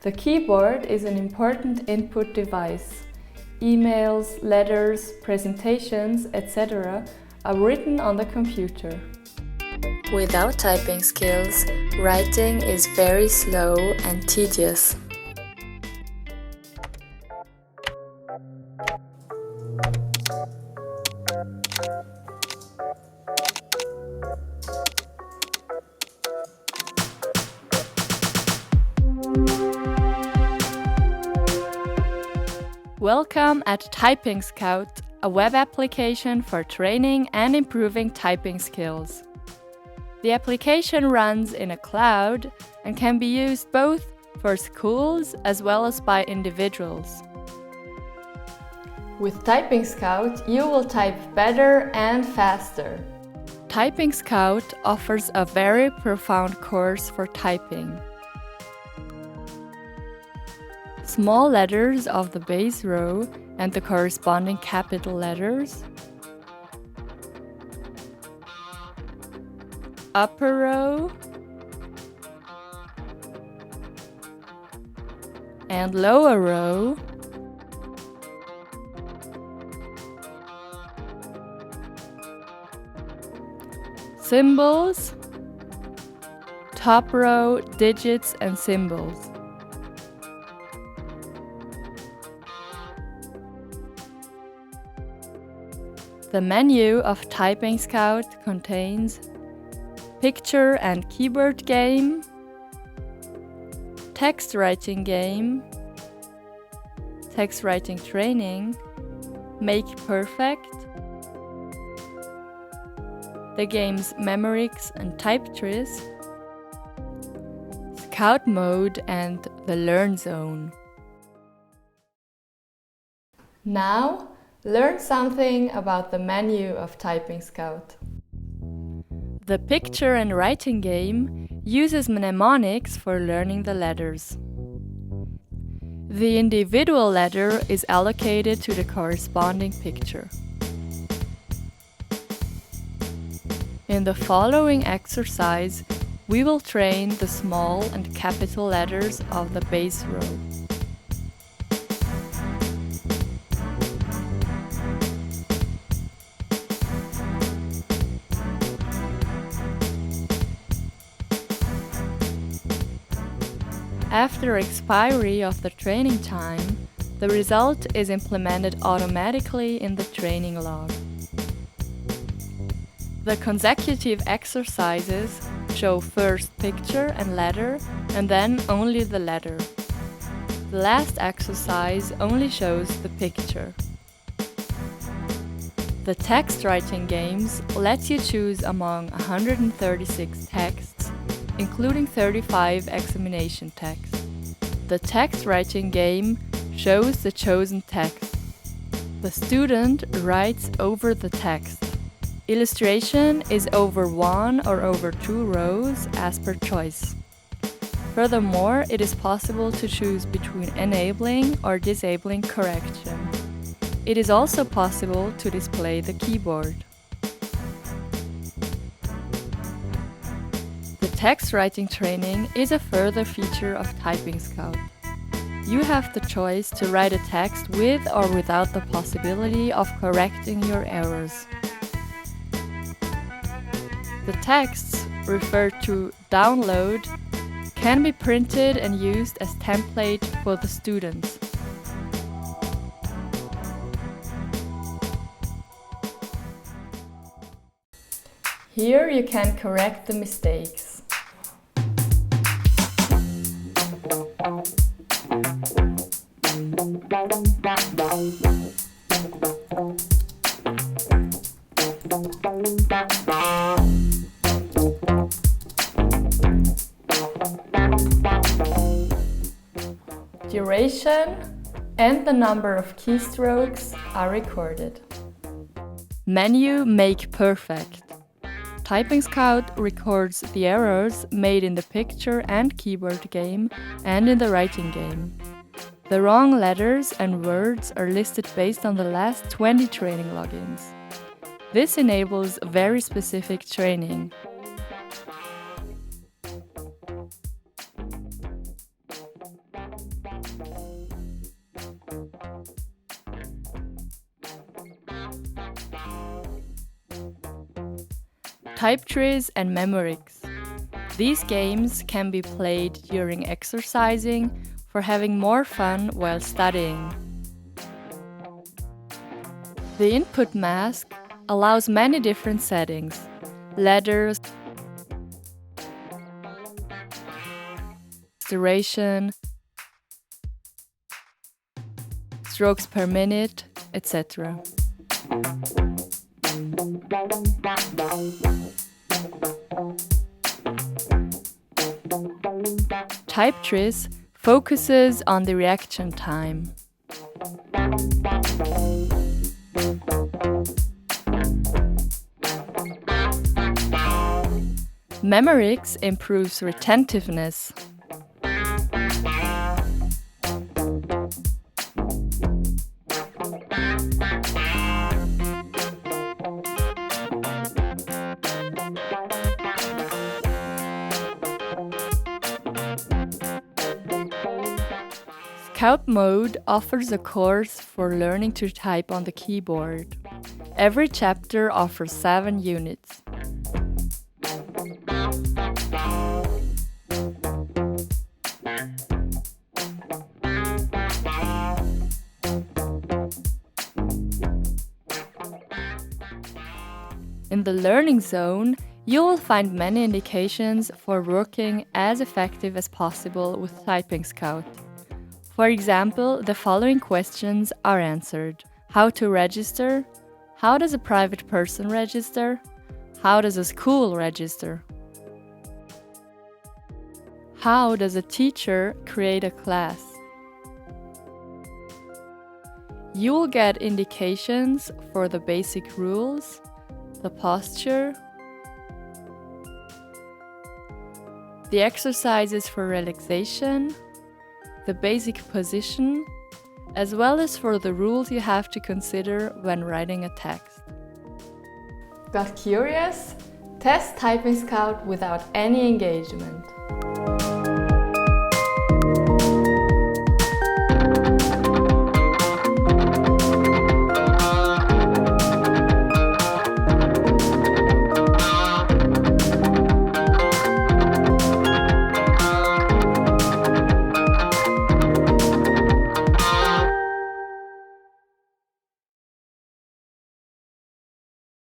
The keyboard is an important input device. Emails, letters, presentations, etc. are written on the computer. Without typing skills, writing is very slow and tedious. Welcome at Typing Scout, a web application for training and improving typing skills. The application runs in a cloud and can be used both for schools as well as by individuals. With Typing Scout, you will type better and faster. Typing Scout offers a very profound course for typing. Small letters of the base row and the corresponding capital letters, upper row and lower row, symbols, top row, digits and symbols. The menu of Typing Scout contains Picture and Keyboard Game, Text Writing Game, Text Writing Training, Make Perfect, the games Memories and Typetris, Scout Mode and the Learn Zone. Now, learn something about the menu of Typing Scout. The Picture and Writing game uses mnemonics for learning the letters. The individual letter is allocated to the corresponding picture. In the following exercise, we will train the small and capital letters of the base row. After expiry of the training time, the result is implemented automatically in the training log. The consecutive exercises show first picture and letter and then only the letter. The last exercise only shows the picture. The text writing games let you choose among 136 texts, including 35 examination texts. The text writing game shows the chosen text. The student writes over the text. Illustration is over 1 or over 2 rows as per choice. Furthermore, it is possible to choose between enabling or disabling correction. It is also possible to display the keyboard. Text writing training is a further feature of Typing Scout. You have the choice to write a text with or without the possibility of correcting your errors. The texts, referred to download, can be printed and used as template for the students. Here you can correct the mistakes. Duration and the number of keystrokes are recorded. Menu Make Perfect. Typing Scout records the errors made in the picture and keyboard game and in the writing game. The wrong letters and words are listed based on the last 20 training logins. This enables very specific training. Typewriter and Memoryx. These games can be played during exercising for having more fun while studying. The input mask allows many different settings: letters, duration, strokes per minute, etc. Typewriter focuses on the reaction time. Memoryx improves retentiveness. Scout Mode offers a course for learning to type on the keyboard. Every chapter offers 7 units. In the Learning Zone, you will find many indications for working as effective as possible with Typing Scout. For example, the following questions are answered: how to register, how does a private person register, how does a school register, how does a teacher create a class. You will get indications for the basic rules, the posture, the exercises for relaxation, the basic position, as well as for the rules you have to consider when writing a text. Got curious? Test Typing Scout without any engagement.